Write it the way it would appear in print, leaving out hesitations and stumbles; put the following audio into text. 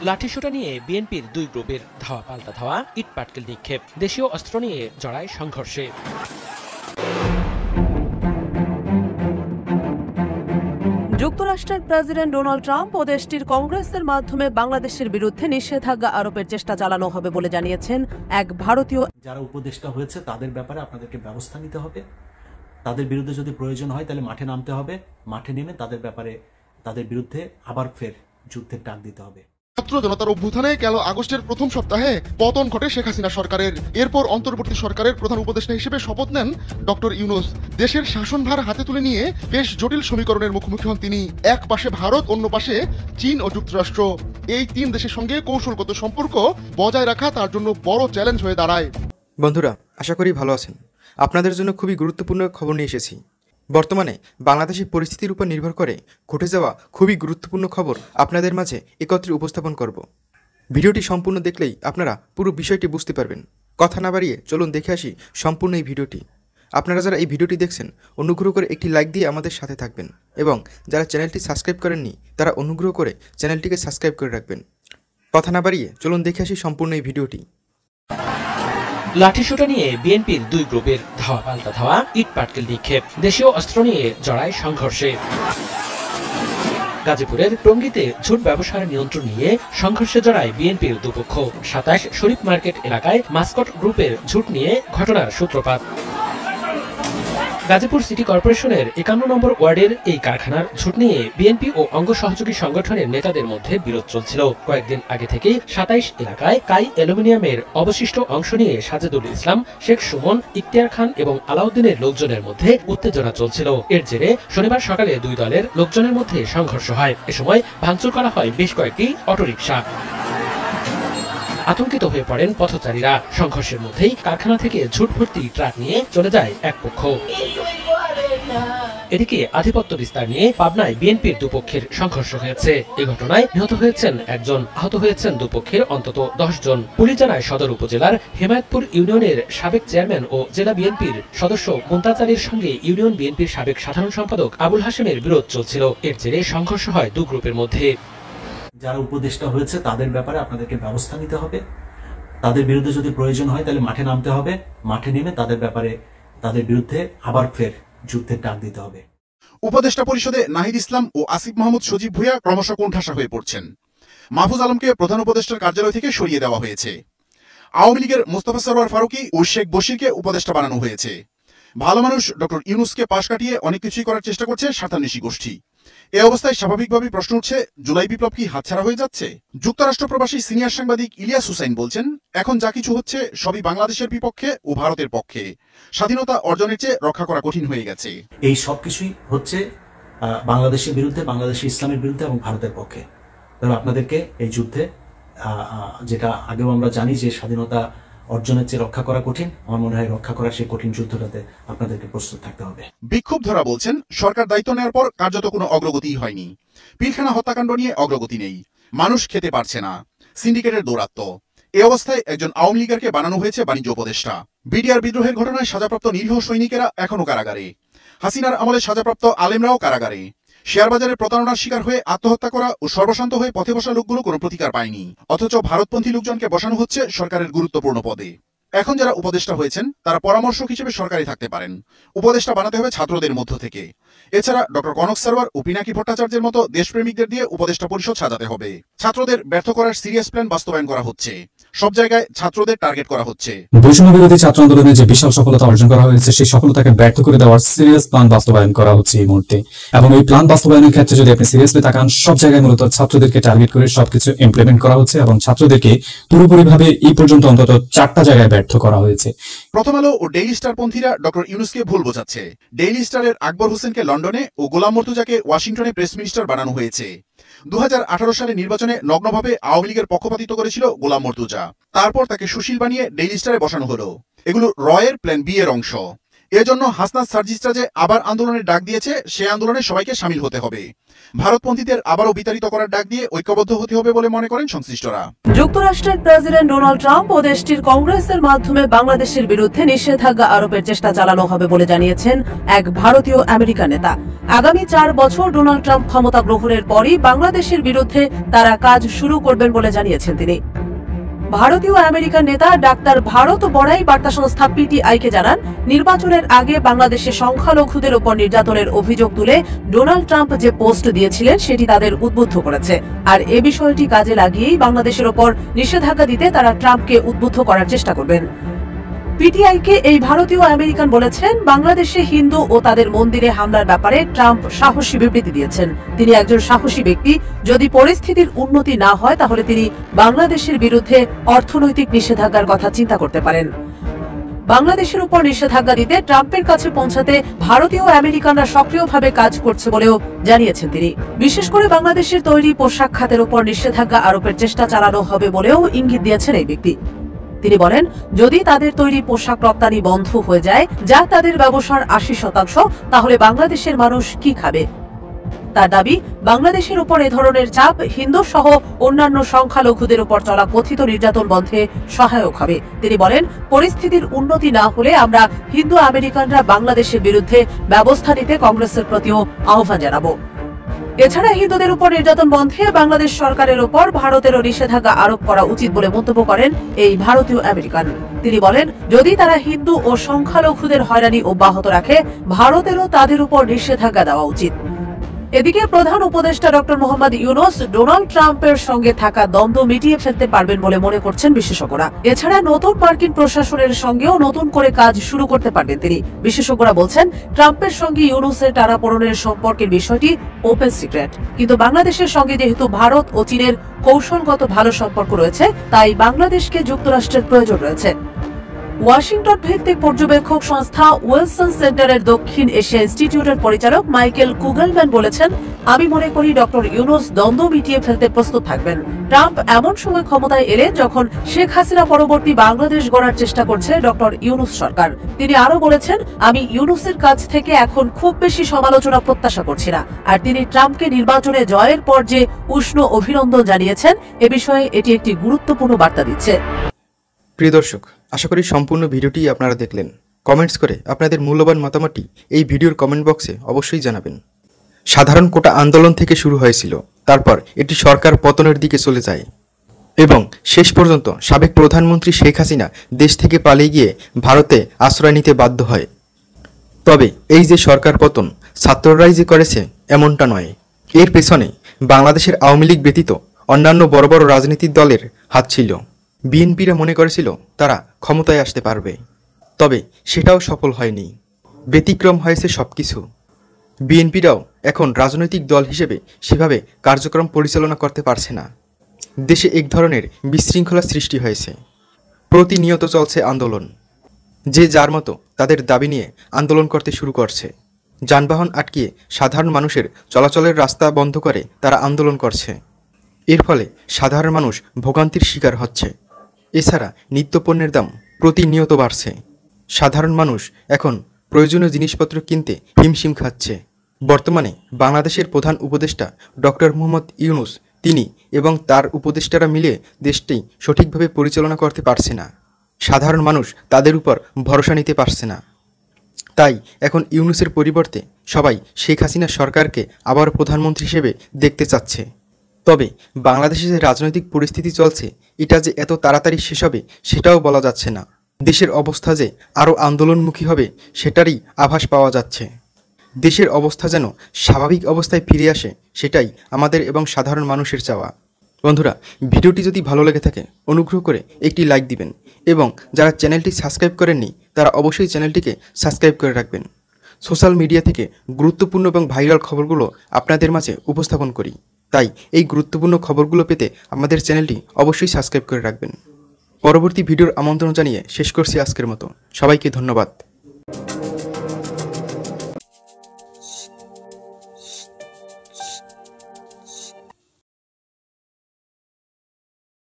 লাঠিসোঁটা নিয়ে বিএনপির দুই গ্রুপের ধাওয়া পাল্টা ধাওয়া, ইট পাটকেল নিক্ষেপ, দেশীয় অস্ত্র নিয়ে জড়ায় সংঘর্ষে। যুক্তরাষ্ট্রের প্রেসিডেন্ট ডোনাল্ড ট্রাম্প ও দেশটির কংগ্রেসের মাধ্যমে বাংলাদেশের বিরুদ্ধে নিষেধাজ্ঞা আরোপের চেষ্টা চালানো হবে বলে জানিয়েছেন এক ভারতীয়। যারা উপদেষ্টা হয়েছে তাদের ব্যাপারে আপনাদেরকে ব্যবস্থা নিতে হবে। তাদের বিরুদ্ধে যদি প্রয়োজন হয় তাহলে মাঠে নামতে হবে। মাঠে নেমে তাদের বিরুদ্ধে আবার ফের যুদ্ধের ডাক দিতে হবে। ছাত্র জনতার অভ্যুত্থানে গেল আগস্টের প্রথম সপ্তাহে পতন ঘটে শেখ হাসিনা সরকারের। এরপর অন্তর্বর্তী সরকারের প্রধান উপদেষ্টা হিসেবে শপথ নেন ডক্টর ইউনূস। দেশের শাসনভার হাতে তুলে নিয়ে বেশ জটিল সমীকরণের মুখোমুখি হন তিনি। এক পাশে ভারত, অন্য পাশে চীন ও যুক্তরাষ্ট্র। এই তিন দেশের সঙ্গে কৌশলগত সম্পর্ক বজায় রাখা তার জন্য বড় চ্যালেঞ্জ হয়ে দাঁড়ায়। বন্ধুরা, আশা করি ভালো আছেন। আপনাদের জন্য খুবই গুরুত্বপূর্ণ খবর নিয়ে এসেছি। বর্তমানে বাংলাদেশের পরিস্থিতির উপর নির্ভর করে ঘটে যাওয়া খুবই গুরুত্বপূর্ণ খবর আপনাদের মাঝে একত্রে উপস্থাপন করব। ভিডিওটি সম্পূর্ণ দেখলেই আপনারা পুরো বিষয়টি বুঝতে পারবেন। কথা না বাড়িয়ে চলুন দেখে আসি সম্পূর্ণ এই ভিডিওটি। আপনারা যারা এই ভিডিওটি দেখছেন অনুগ্রহ করে একটি লাইক দিয়ে আমাদের সাথে থাকবেন এবং যারা চ্যানেলটি সাবস্ক্রাইব করেননি তারা অনুগ্রহ করে চ্যানেলটিকে সাবস্ক্রাইব করে রাখবেন। কথা না বাড়িয়ে চলুন দেখে আসি সম্পূর্ণ এই ভিডিওটি। লাঠিসোঁটা নিয়ে বিএনপির দুই গ্রুপের ধাওয়া পাল্টা ধাওয়া, ইট পাটকেল নিক্ষেপ, দেশীয় অস্ত্র নিয়ে জড়ায় সংঘর্ষে। গাজীপুরের টঙ্গীতে ঝুট ব্যবসার নিয়ন্ত্রণ নিয়ে সংঘর্ষে জড়ায় বিএনপির দুপক্ষ। ২৭ শরীফ মার্কেট এলাকায় মাস্কট গ্রুপের ঝুট নিয়ে ঘটনার সূত্রপাত। গাজীপুর সিটি কর্পোরেশনের ৫১ নম্বর ওয়ার্ডের এই কারখানার ঝুট নিয়ে বিএনপি ও অঙ্গ সহযোগী সংগঠনের নেতাদের মধ্যে বিরোধ চলছিল। কয়েকদিন আগে থেকে ২৭ এলাকায় কাই অ্যালুমিনিয়ামের অবশিষ্ট অংশ নিয়ে সাজেদুল ইসলাম, শেখ সুমন, ইখতিয়ার খান এবং আলাউদ্দিনের লোকজনের মধ্যে উত্তেজনা চলছিল। এর জেরে শনিবার সকালে দুই দলের লোকজনের মধ্যে সংঘর্ষ হয়। এ সময় ভাঙচুর করা হয় বেশ কয়েকটি অটোরিকশা। আতঙ্কিত হয়ে পড়েন পথচারীরা। সংঘর্ষের মধ্যেই কারখানা থেকে ঝুট ভর্তি ট্রাক নিয়ে চলে যায় এক পক্ষ। এদিকে আধিপত্য বিস্তার নিয়ে পাবনায় বিএনপির দুপক্ষের সংঘর্ষ হয়েছে। এ ঘটনায় নিহত হয়েছেন একজন, আহত হয়েছেন দুপক্ষের অন্তত ১০ জন। পুলিশ জানায় সদর উপজেলার হেমায়তপুর ইউনিয়নের সাবেক চেয়ারম্যান ও জেলা বিএনপির সদস্য মুমতাজ আলীর সঙ্গে ইউনিয়ন বিএনপির সাবেক সাধারণ সম্পাদক আবুল হাশেমের বিরোধ চলছিল। এর জেরে সংঘর্ষ হয় দু গ্রুপের মধ্যে। যারা উপদেষ্টা হয়েছে তাদের ব্যাপারে আপনাদেরকে ব্যবস্থা নিতে হবে। তাদের বিরুদ্ধে যদি প্রয়োজন হয় তাহলে মাঠে নামতে হবে। মাঠে নেমে তাদের বিরুদ্ধে আবার ফের যুদ্ধের ডাক দিতে হবে। উপদেষ্টা পরিষদে নাহিদ ইসলাম ও আসিফ মাহমুদ সজীব ভুঁইয়া ক্রমশ কোণঠাসা হয়ে পড়ছেন। মাহফুজ আলমকে প্রধান উপদেষ্টার কার্যালয় থেকে সরিয়ে দেওয়া হয়েছে। আওয়ামী লীগের মোস্তফা সরোয়ার ফারুকী ও শেখ বশিরকে উপদেষ্টা বানানো হয়েছে। ভালো মানুষ ডক্টর ইউনূসকে পাশ কাটিয়ে অনেক কিছুই করার চেষ্টা করছে স্বার্থান্বেষী গোষ্ঠী। এ অবস্থায় স্বাভাবিকভাবেই প্রশ্ন উঠছে, জুলাই বিপ্লব কি হাতছাড়া হয়ে যাচ্ছে? যুক্তরাষ্ট্র প্রবাসী সিনিয়র সাংবাদিক ইলিয়াস হুসাইন বলছেন, এখন যা কিছু হচ্ছে সবই বাংলাদেশের বিপক্ষে ও ভারতের পক্ষে। স্বাধীনতা অর্জনের চেয়ে রক্ষা করা কঠিন হয়ে গেছে। এই সবকিছুই হচ্ছে বাংলাদেশের বিরুদ্ধে, বাংলাদেশের ইসলামের বিরুদ্ধে এবং ভারতের পক্ষে। তবে আপনাদেরকে এই যুদ্ধে, যেটা আগেও আমরা জানি যে স্বাধীনতা অর্জনের চেয়ে রক্ষা করা কঠিন, আমার মনে হয় রক্ষা করার সেই কঠিন যুদ্ধটাতে আপনাদেরকে প্রস্তুত থাকতে হবে। বিক্ষোভধরা বলছেন, সরকার দায়িত্ব নেওয়ার পর কার্যত কোনো অগ্রগতিই হয়নি। পিলখানা হত্যাকাণ্ড নিয়ে অগ্রগতি নেই, মানুষ খেতে পারছে না, সিন্ডিকেটের দৌরাত্ম্য। এ অবস্থায় একজন আওয়ামী লীগারকে বানানো হয়েছে বাণিজ্য উপদেষ্টা। বিডিআর বিদ্রোহের ঘটনায় সাজাপ্রাপ্ত নিরীহ সৈনিকেরা এখনো কারাগারে। হাসিনার আমলে সাজাপ্রাপ্ত আলেমরাও কারাগারে। শেয়ার বাজারে প্রতারণার শিকার হয়ে আত্মহত্যা করা ও সর্বশান্ত হয়ে পথে বসা লোকগুলো কোনো প্রতিকার পায়নি, অথচ ভারতপন্থী লোকজনকে বসানো হচ্ছে সরকারের গুরুত্বপূর্ণ পদে। এখন যারা উপদেষ্টা হয়েছেন তারা পরামর্শক হিসেবে সরকারি থাকতে পারেন। উপদেষ্টা বানাতে হবে ছাত্রদের মধ্য থেকে। এছাড়া ডক্টর কনক সারওয়ার ও পিনাকি ভট্টাচার্যের মতো দেশপ্রেমিকদের দিয়ে উপদেষ্টা পরিষদ সাজাতে হবে। ছাত্রদের ব্যর্থ করার সিরিয়াস প্ল্যান বাস্তবায়ন করা হচ্ছে। সব জায়গায় ছাত্রদের টার্গেট করা হচ্ছে। বৈষম্য বিরোধী ছাত্র আন্দোলনে যে বিশাল সফলতা অর্জন করা হয়েছে সেই সফলতাকে ব্যর্থ করে দেওয়ার সিরিয়াস প্ল্যান বাস্তবায়ন করা হচ্ছে এই মুহূর্তে। এবং এই প্ল্যান বাস্তবায়নের ক্ষেত্রে যদি আপনি সিরিয়াসলি তাকান, সব জায়গায় মূলত ছাত্রদেরকে টার্গেট করে সবকিছু ইমপ্লিমেন্ট করা হচ্ছে এবং ছাত্রদেরকে পুরোপুরিভাবে এই পর্যন্ত অন্তত 4টা জায়গায় ব্যর্থ করা হয়েছে। প্রথম আলো ও ডেইলি স্টার পন্থীরা ডক্টর ইউনূসকে ভুল বোঝাচ্ছে। ডেইলি স্টারের আকবর হোসেনকে লন্ডনে ও গোলাম মর্তুজাকে ওয়াশিংটনে প্রেস মিনিস্টার বানানো হয়েছে। 2018 সালে নির্বাচনে নগ্নভাবে আওয়ামী লীগের পক্ষপাতিত্ব করেছিল গোলাম মর্তুজা। তারপর তাকে সুশীল বানিয়ে ডেইলি স্টারে বসানো হলো। এগুলো রয়ের প্ল্যান বি এর অংশ। এজন্য হাসনাত সার্জিসরা যে আবার আন্দোলনের ডাক দিয়েছে, সে আন্দোলনে সবাইকে সামিল হতে হবে। ভারতপন্থীদের আবারও বিতাড়িত করার ডাক দিয়ে ঐক্যবদ্ধ হতে হবে বলে মনে করেন সংশ্লিষ্টরা। যুক্তরাষ্ট্রের প্রেসিডেন্ট ডোনাল্ড ট্রাম্প ও দেশটির কংগ্রেসের মাধ্যমে বাংলাদেশের বিরুদ্ধে নিষেধাজ্ঞা আরোপের চেষ্টা চালানো হবে বলে জানিয়েছেন এক ভারতীয় আমেরিকান নেতা। আগামী 4 বছর ডোনাল্ড ট্রাম্প ক্ষমতা গ্রহণের পরই বাংলাদেশের বিরুদ্ধে তারা কাজ শুরু করবেন বলে জানিয়েছেন তিনি। ভারতীয় আমেরিকান নেতা ডাক্তার ভারত বড়াই বার্তা সংস্থা পিটিআইকে জানান, নির্বাচনের আগে বাংলাদেশে সংখ্যালঘুদের উপর নির্যাতনের অভিযোগ তুলে ডোনাল্ড ট্রাম্প যে পোস্ট দিয়েছিলেন সেটি তাদের উদ্বুদ্ধ করেছে। আর এ বিষয়টি কাজে লাগিয়েই বাংলাদেশের উপর নিষেধাজ্ঞা দিতে তারা ট্রাম্পকে উদ্বুদ্ধ করার চেষ্টা করবেন। পিটিআইকে এই ভারতীয় আমেরিকান বলেছেন, বাংলাদেশে হিন্দু ও তাদের মন্দিরে হামলার ব্যাপারে ট্রাম্প সাহসী বিবৃতি দিয়েছেন। তিনি একজন সাহসী ব্যক্তি। যদি পরিস্থিতির উন্নতি না হয় তাহলে তিনি বাংলাদেশের বিরুদ্ধে অর্থনৈতিক নিষেধাজ্ঞার কথা চিন্তা করতে পারেন। বাংলাদেশের উপর নিষেধাজ্ঞা দিতে ট্রাম্পের কাছে পৌঁছাতে ভারতীয় আমেরিকানরা সক্রিয়ভাবে কাজ করছে বলেও জানিয়েছেন তিনি। বিশেষ করে বাংলাদেশের তৈরি পোশাক খাতের উপর নিষেধাজ্ঞা আরোপের চেষ্টা চালানো হবে বলেও ইঙ্গিত দিয়েছেন এই ব্যক্তি। তিনি বলেন, যদি তাদের তৈরি পোশাক রপ্তানি বন্ধ হয়ে যায়, যা তাদের ব্যবসার 80%, তাহলে বাংলাদেশের মানুষ কি খাবে? তার দাবি, বাংলাদেশের উপর এ ধরনের চাপ হিন্দু সহ অন্যান্য সংখ্যালঘুদের উপর চলা কথিত নির্যাতন বন্ধে সহায়ক হবে। তিনি বলেন, পরিস্থিতির উন্নতি না হলে আমরা হিন্দু আমেরিকানরা বাংলাদেশের বিরুদ্ধে ব্যবস্থা নিতে কংগ্রেসের প্রতিও আহ্বান জানাবো। এছাড়া হিন্দুদের উপর নির্যাতন বন্ধে বাংলাদেশ সরকারের উপর ভারতেরও নিষেধাজ্ঞা আরোপ করা উচিত বলে মন্তব্য করেন এই ভারতীয় আমেরিকান। তিনি বলেন, যদি তারা হিন্দু ও সংখ্যালঘুদের হয়রানি অব্যাহত রাখে, ভারতেরও তাদের উপর নিষেধাজ্ঞা দেওয়া উচিত। এদিকে প্রধান উপদেষ্টা ডক্টর মোহাম্মদ ইউনূস ডোনাল্ড ট্রাম্পের সঙ্গে থাকা দ্বন্দ্ব মিটিয়ে ফেলতে পারবেন বলে মনে করছেন বিশেষজ্ঞরা। এছাড়া নতুন মার্কিন প্রশাসনের সঙ্গেও নতুন করে কাজ শুরু করতে পারবেন তিনি। বিশেষজ্ঞরা বলছেন, ট্রাম্পের সঙ্গে ইউনূসের টানাপোড়েনের সম্পর্কের বিষয়টি ওপেন সিক্রেট, কিন্তু বাংলাদেশের সঙ্গে যেহেতু ভারত ও চীনের কৌশলগত ভালো সম্পর্ক রয়েছে, তাই বাংলাদেশকে যুক্তরাষ্ট্রের প্রয়োজন রয়েছে। ওয়াশিংটন ভিত্তিক পর্যবেক্ষক সংস্থা উইলসন সেন্টারের দক্ষিণ এশিয়া ইনস্টিটিউটের পরিচালক মাইকেল কুগলম্যান বলেছেন, আমি মনে করি ডক্টর ইউনূস দ্বন্দ্ব মিটিয়ে ফেলতে প্রস্তুত থাকবেন। ট্রাম্প এমন সময় ক্ষমতায় এলেন যখন শেখ হাসিনা পরবর্তী বাংলাদেশ গড়ার চেষ্টা করছে ডক্টর ইউনূস সরকার। তিনি আরো বলেছেন, আমি ইউনূসের কাছ থেকে এখন খুব বেশি সমালোচনা প্রত্যাশা করছি না। আর তিনি ট্রাম্পকে নির্বাচনে জয়ের পর যে উষ্ণ অভিনন্দন জানিয়েছেন, এ বিষয়ে এটি একটি গুরুত্বপূর্ণ বার্তা দিচ্ছে। প্রিয় দর্শক, আশা করি সম্পূর্ণ ভিডিওটি আপনারা দেখলেন। কমেন্টস করে আপনাদের মূল্যবান মতামতটি এই ভিডিওর কমেন্ট বক্সে অবশ্যই জানাবেন। সাধারণ কোটা আন্দোলন থেকে শুরু হয়েছিল, তারপর এটি সরকার পতনের দিকে চলে যায় এবং শেষ পর্যন্ত সাবেক প্রধানমন্ত্রী শেখ হাসিনা দেশ থেকে পালিয়ে গিয়ে ভারতে আশ্রয় নিতে বাধ্য হয়। তবে এই যে সরকার পতন ছাত্ররাই যে করেছে এমনটা নয়, এর পেছনে বাংলাদেশের আওয়ামী লীগ ব্যতীত অন্যান্য বড় বড় রাজনৈতিক দলের হাত ছিল। বিএনপিরা মনে করেছিল তারা ক্ষমতায় আসতে পারবে, তবে সেটাও সফল হয়নি। ব্যতিক্রম হয়েছে সবকিছু। বিএনপিরাও এখন রাজনৈতিক দল হিসেবে সেভাবে কার্যক্রম পরিচালনা করতে পারছে না। দেশে এক ধরনের বিশৃঙ্খলা সৃষ্টি হয়েছে। প্রতিনিয়ত চলছে আন্দোলন। যে যার মতো তাদের দাবি নিয়ে আন্দোলন করতে শুরু করছে। যানবাহন আটকিয়ে সাধারণ মানুষের চলাচলের রাস্তা বন্ধ করে তারা আন্দোলন করছে। এর ফলে সাধারণ মানুষ ভোগান্তির শিকার হচ্ছে। এছাড়া নিত্যপণ্যের দাম প্রতিনিয়ত বাড়ছে। সাধারণ মানুষ এখন প্রয়োজনীয় জিনিসপত্র কিনতে হিমশিম খাচ্ছে। বর্তমানে বাংলাদেশের প্রধান উপদেষ্টা ডক্টর মোহাম্মদ ইউনূস তিনি এবং তার উপদেষ্টারা মিলে দেশটি সঠিকভাবে পরিচালনা করতে পারছে না। সাধারণ মানুষ তাদের উপর ভরসা নিতে পারছে না। তাই এখন ইউনূসের পরিবর্তে সবাই শেখ হাসিনা সরকারকে আবার প্রধানমন্ত্রী হিসেবে দেখতে চাচ্ছে। তবে বাংলাদেশে যে রাজনৈতিক পরিস্থিতি চলছে, এটা যে এত তাড়াতাড়ি শেষ হবে সেটাও বলা যাচ্ছে না। দেশের অবস্থা যে আরও আন্দোলনমুখী হবে সেটারই আভাস পাওয়া যাচ্ছে। দেশের অবস্থা যেন স্বাভাবিক অবস্থায় ফিরে আসে, সেটাই আমাদের এবং সাধারণ মানুষের চাওয়া। বন্ধুরা, ভিডিওটি যদি ভালো লেগে থাকে অনুগ্রহ করে একটি লাইক দিবেন এবং যারা চ্যানেলটি সাবস্ক্রাইব করেননি তারা অবশ্যই চ্যানেলটিকে সাবস্ক্রাইব করে রাখবেন। সোশ্যাল মিডিয়া থেকে গুরুত্বপূর্ণ এবং ভাইরাল খবরগুলো আপনাদের মাঝে উপস্থাপন করি, তাই এই গুরুত্বপূর্ণ খবরগুলো পেতে আমাদের চ্যানেলটি অবশ্যই সাবস্ক্রাইব করে রাখবেন। পরবর্তী ভিডিওর আমন্ত্রণ জানিয়ে শেষ করছি আজকের মতো। সবাইকে ধন্যবাদ।